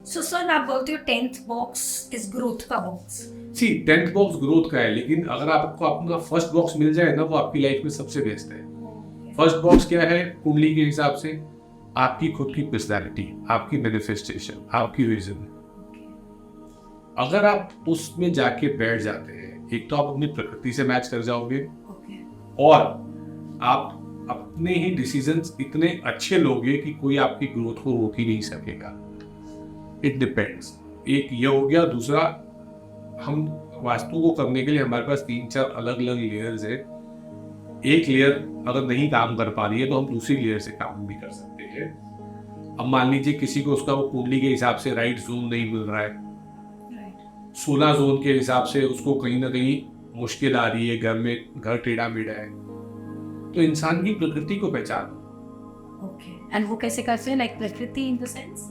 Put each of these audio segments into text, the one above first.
So sir आप बोलते हो 10th बॉक्स इज ग्रोथ का बॉक्स। सी 10th बॉक्स ग्रोथ का है, लेकिन अगर आपको अपना फर्स्ट बॉक्स मिल जाए ना, वो आपकी लाइफ में सबसे बेस्ट है। फर्स्ट बॉक्स क्या है? कुंडली के हिसाब से आपकी खुद की पर्सनैलिटी, आपकी मैनिफेस्टेशन, आपकी विजन। अगर आप उसमें जाके बैठ जाते हैं, एक तो आप अपनी प्रकृति से मैच कर जाओगे, और आप अपने ही डिसीजंस इतने अच्छे लोगे कि कोई आपकी ग्रोथ को रोक ही नहीं सकेगा। It depends. एक ये हो गया। दूसरा, हम वास्तु को करने के लिए हमारे पास 3-4 अलग अलग लेयर्स है। एक लेयर अगर नहीं काम कर पा रही है तो हम दूसरी लेयर से काम भी कर सकते हैं। अब मान लीजिए किसी को उसका वो कुंडली के हिसाब से राइट जोन नहीं मिल रहा है, 16 जोन के हिसाब से उसको कहीं ना कहीं मुश्किल आ रही है, घर में घर टेढ़ा मेढ़ा है, तो इंसान की प्रकृति को पहचानो। ओके, एंड वो कैसे करते हैं? लाइक प्रकृति इन द सेंस?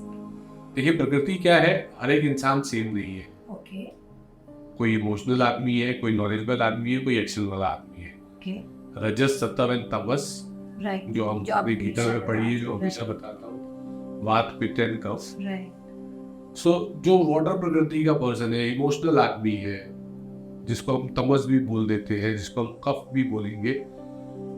देखिए, प्रकृति क्या है, हर एक इंसान सेम नहीं है। ओके कोई इमोशनल आदमी है, कोई नॉलेजेबल आदमी है, कोई एक्शन वाला आदमी है। ओके रजस, सत्व एंड तमस, राइट, जो हम अपनी गीता में पढ़ी है, जो हमेशा बताता हूँ, वात, पित्त एंड कफ। राइट। सो जो वाटर प्रकृति का पर्सन है, इमोशनल आदमी है, जिसको हम तमस भी बोल देते हैं, जिसको हम कफ भी बोलेंगे,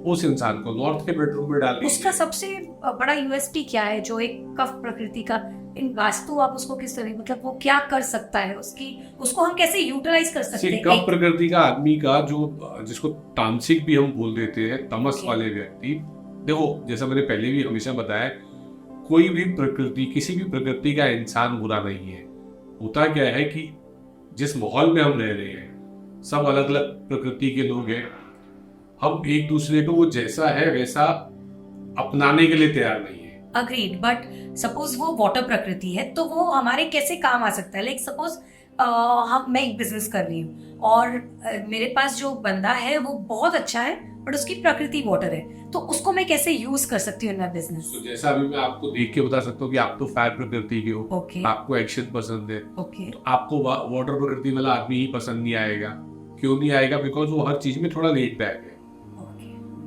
उस इंसान को नॉर्थ के बेडरूम में डाल दीजिए। उसका सबसे बड़ा यूएसपी क्या है जो एक कफ प्रकृति का इन वास्तु आप उसको किस तरह, मतलब वो क्या कर सकता है, उसको हम कैसे यूटिलाइज कर सकते हैं? कफ प्रकृति का आदमी का जो, जिसको तामसिक भी हम बोल देते हैं, तमस वाले व्यक्ति, देखो जैसा मैंने पहले भी हमेशा बताया, कोई भी प्रकृति, किसी भी प्रकृति का इंसान बुरा नहीं है। होता क्या है कि जिस माहौल में हम रह रहे हैं, सब अलग अलग प्रकृति के लोग हैं, हम एक दूसरे को वो जैसा है वैसा अपनाने के लिए तैयार नहीं है। अग्रीड, बट सपोज वो वाटर प्रकृति है तो वो हमारे कैसे काम आ सकता है? लाइक सपोज मैं एक बिजनेस कर रही हूँ और मेरे पास जो बंदा है वो बहुत अच्छा है बट उसकी प्रकृति वाटर है, तो उसको मैं कैसे यूज कर सकती हूँ इन माय बिजनेस? तो जैसा अभी मैं आपको देख के बता सकता हूँ कि आप तो फायर प्रकृति के हो, Okay. आपको एक्शन पसंद है, ओके तो आपको वाटर प्रकृति वाला आदमी ही पसंद नहीं आएगा। क्यों नहीं आएगा? बिकॉज वो हर चीज में थोड़ा लेट बैक है,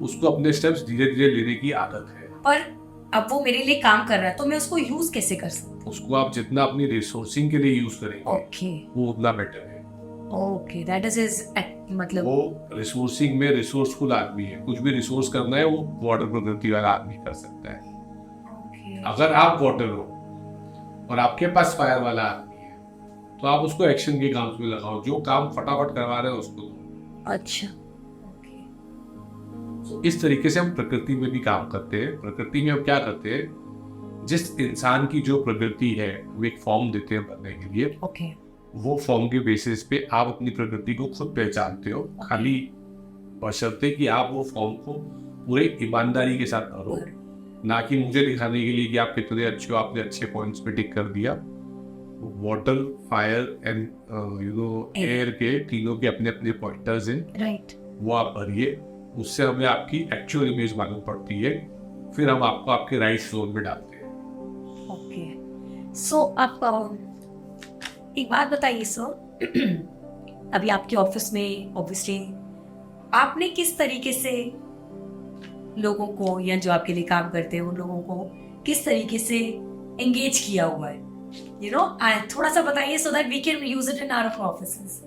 उसको अपने स्टेप्स धीरे धीरे लेने की आदत है। पर अब वो मेरे लिए काम कर रहा है तो मैं उसको यूज कैसे कर सकती हूँ? उसको आप जितना अपनी रिसोर्सिंग के लिए यूज करेंगे, ओके वो उतना बेटर है। ओके, दैट इज मतलब वो रिसोर्सिंग में रिसोर्सफुल आदमी है, कुछ भी रिसोर्स करना है वो वाटर प्रकृति वाला आदमी कर सकता है। अगर आप वाटर हो और आपके पास फायर वाला आदमी है, तो आप उसको एक्शन के काम में लगाओ, जो काम फटाफट करवा रहे हैं उसको दो। अच्छा, इस तरीके से हम प्रकृति में भी काम करते हैं। प्रकृति में हम क्या करते हैं, जिस इंसान की जो प्रकृति है वो एक फॉर्म देते हैं बनने के लिए। ओके वो फॉर्म के बेसिस पे आप अपनी प्रकृति को खुद पहचानते हो, खाली बशर्ते कि आप वो फॉर्म को पूरे ईमानदारी के साथ करो, ना कि मुझे दिखाने के लिए कि आप कितने अच्छे हो, आपने अच्छे पॉइंट्स पे टिक कर दिया। वाटर, फायर एंड एयर के तीनों के अपने अपने पॉइंटर्स हैं, राइट। वो आप भरिए, उससे हमें आपकी एक्चुअल इमेज मालूम पड़ती है, फिर हम आपको आपके राइट जोन में डालते हैं। ओके, सो आप एक बात बताइए सर, अभी आपके ऑफिस में ऑब्वियसली आपने किस तरीके से लोगों को, या जो आपके लिए काम करते हैं उन लोगों को किस तरीके से एंगेज किया हुआ है? थोड़ा सा बताइए so that we can use it in our offices.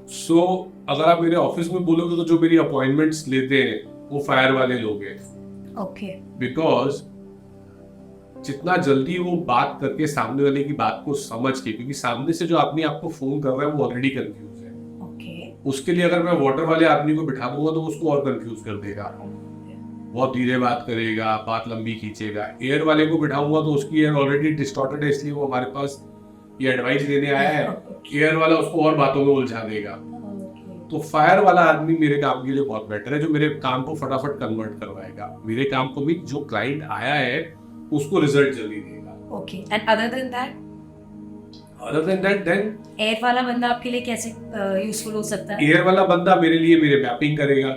So अगर आप मेरे ऑफिस में बोलोगे तो जो मेरी अपॉइंटमेंट्स लेते हैं वो फायर वाले लोग हैं। ओके, बिकॉज जितना जल्दी वो बात करके सामने वाले की बात को समझ के, क्योंकि सामने से जो आदमी आपको फोन कर रहा है वो ऑलरेडी कंफ्यूज है। ओके, उसके लिए अगर मैं वाटर वाले आदमी को बिठा दूंगा तो उसको और कंफ्यूज कर देगा, बहुत धीरे बात करेगा, बात लंबी खींचेगा। एयर वाले को बिठाऊंगा तो उसकी एयर ऑलरेडी डिस्टॉर्टेड है, इसलिए वो हमारे पास ये एडवाइस देने आया है, एयर वाला उसको और बातों में उलझा देगा। तो फायर वाला आदमी मेरे काम के लिए बहुत बेटर है, जो मेरे काम को फटाफट कन्वर्ट करवाएगा, मेरे काम को भी जो क्लाइंट आया है उसको रिजल्ट जल्दी देगा। Okay, and other than that then air वाला बंदा आपके लिए कैसे यूजफुल हो सकता है? एयर वाला बंदा मेरे लिए मेरे मैपिंग करेगा,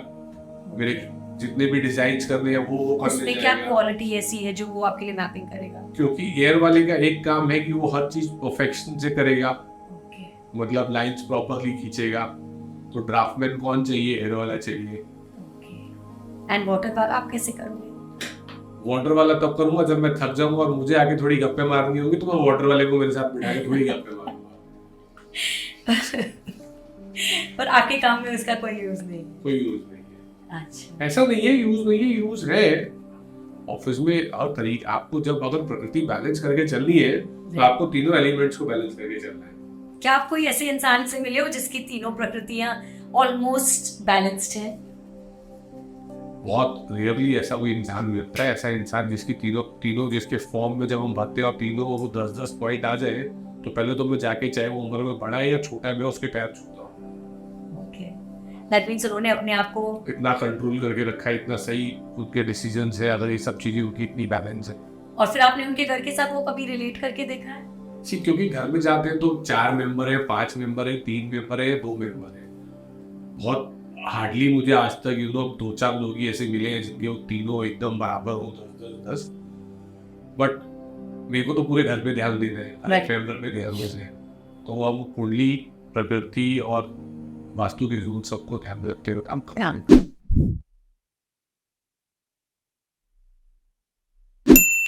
मेरे जितने भी डिजाइन्स करने हैं वो करने उसमें क्या क्वालिटी ऐसी है जो वो आपके लिए मैपिंग करेगा? क्योंकि एयर वाले का एक काम है कि वो हर चीज परफेक्शन से करेगा, मतलब लाइंस प्रॉपरली खींचेगा। तो ड्राफ्टमैन कौन चाहिए? एयर वाला चाहिए। एंड वाटर वाला आप कैसे करोगे? वाटर वाला तब करूंगा जब मैं थक जाऊंगा और मुझे आगे थोड़ी गप्पे मारनी होगी, तो मैं वाटर वाले को मेरे साथ बिठा के थोड़ी गप्पे मारूंगा। पर आपके काम में उसका कोई यूज नहीं। कोई यूज नहीं है। अच्छा, ऐसा नहीं है यूज नहीं है, यूज है ऑफिस में। और तरीका आपको, जब अगर प्रकृति बैलेंस करके चलनी है तो आपको तीनों एलिमेंट्स को बैलेंस करके चलना है। क्या आप कोई ऐसे इंसान से मिले हो जिसकी तीनों प्रकृतियां ऑलमोस्ट बैलेंस्ड है? बहुत रेयरली ऐसा कोई इंसान मिलता है, ऐसा इंसान जिसकी तीनों जिसके फॉर्म में जब हम भरते हैं और तीनों को 10-10 पॉइंट आ जाए, तो पहले तो मैं जाके, चाहे वो उम्र में बड़ा है या छोटा है, मैं उसके पैर छूता हूँ। ओके, दैट मींस उन्होंने अपने आप को इतना कंट्रोल करके रखा है, इतना सही उनके डिसीजंस है, अगर ये सब चीजें उनकी इतनी बैलेंस है। और फिर आपने उनके घर के साथ वो कभी रिलेट करके देखा है? क्योंकि घर में जाते हैं तो 4 मेंबर है, 5 मेंबर है, 3 मेंबर है, 2 मेंबर है। बहुत हार्डली मुझे आज तक 2-4 लोग ही ऐसे मिले हैं जिनके वो तीनों एकदम बराबर हो, 10-10। बट मेरे को तो पूरे घर पे ध्यान देना है, Right. फैमिली पे ध्यान देना है, तो हम कुंडली, प्रकृति और वास्तु के रूल सबको ध्यान में रखते हुए काम करते हैं।